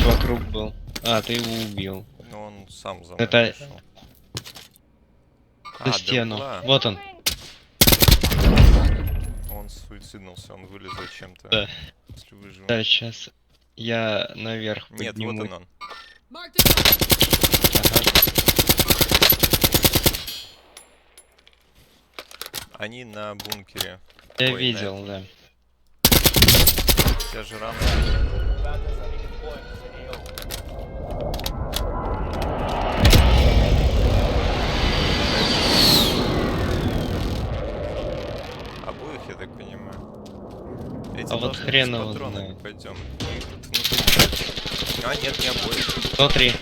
вокруг был. А, ты его убил. Ну он сам за мной Это пришел. за стену. угла. Вот он. Он суициднулся, он вылез зачем-то. Да. Если выжил. Да, сейчас я наверх Нет, подниму. вот он. Ага. Они на бункере. Я Ой, видел, на да. этом. Тебя же рано. Обоих, я так понимаю. Эти А вот должны хрен с его патронами. знает. Пойдем. А, нет, не обоих. Внутри.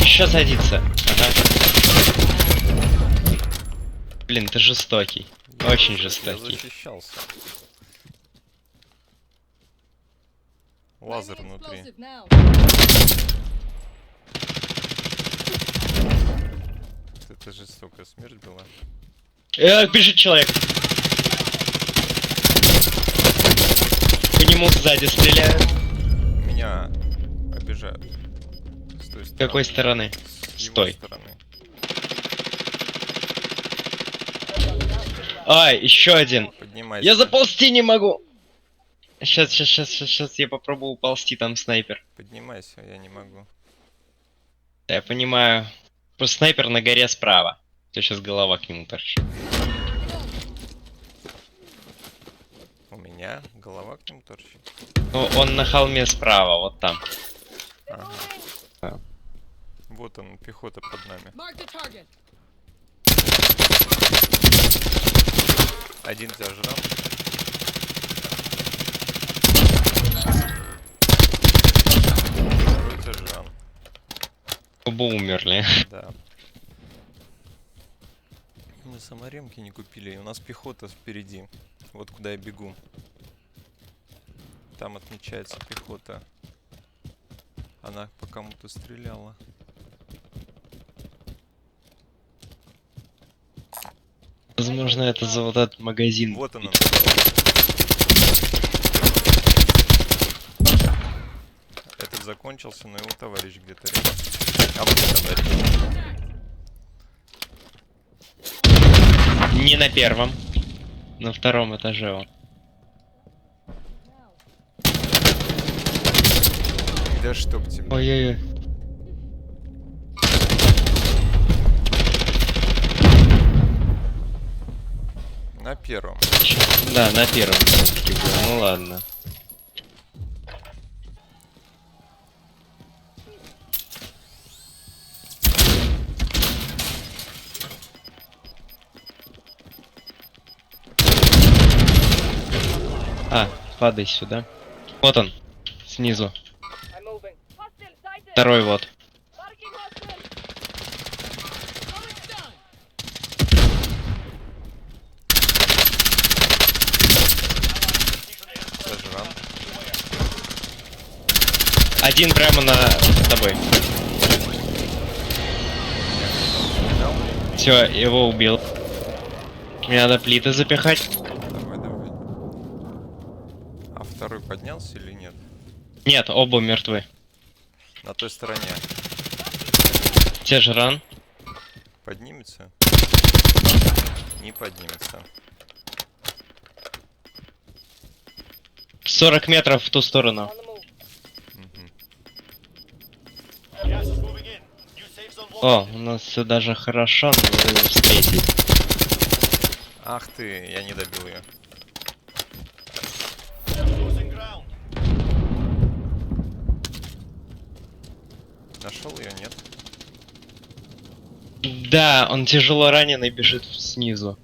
Еще садится. Ага. Блин, ты жестокий. Очень Я жестокий. защищался. Лазер внутри. Это жестокая смерть была. Бежит человек. По нему сзади стреляют. Меня обижают. С той С стороны. какой стороны? С С его той. стороны. Ай, еще один. Поднимайся. Я заползти не могу. Сейчас я попробую уползти, там снайпер. Поднимайся, я не могу. Да, я понимаю. Просто снайпер на горе справа. Сейчас голова к нему торчит. У меня голова к нему торчит. Ну, он на холме справа, вот там. Ага. Да. Вот он, пехота под нами. Один зажрал. Второй зажрал. Оба умерли. Да. Мы саморемки не купили, и у нас пехота впереди. Вот куда я бегу. Там отмечается пехота. Она по кому-то стреляла. Возможно, это за вот этот магазин. Вот она. Этот закончился, но его товарищ где-то рядом. А вот товарищ. Не на первом. На втором этаже он. Да чтоб тебя. Ой-ой-ой. На первом. Да, на первом все-таки было. Ну ладно. А, падай сюда. Вот он, снизу. Второй вот. Зажрал. Один прямо на с тобой. Все, его убил. Мне надо плиты запихать. Давай, давай. А второй поднялся или нет? Нет, оба мертвы. На той стороне. Те же ран. Поднимется? Не поднимется. 40 метров в ту сторону. Мгм. О, у нас все даже хорошо, но вы его встретить. Ах ты, я не добил ее. Нашел ее, нет? Да, он тяжело раненый, бежит снизу.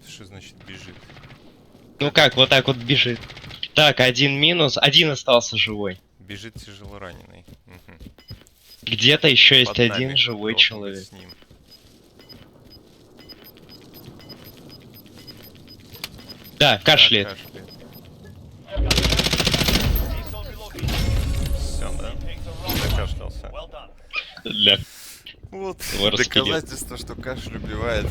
Что значит бежит? Ну как, вот так вот бежит. Так, один минус, один остался живой. Бежит тяжело раненый. Мгм. Где-то еще есть Под один нами живой должен быть человек. с ним. Да, кашляет. Кашляет. Все, да? Закашлялся. Да. Вот Его распилил. доказательство, что кашель убивает.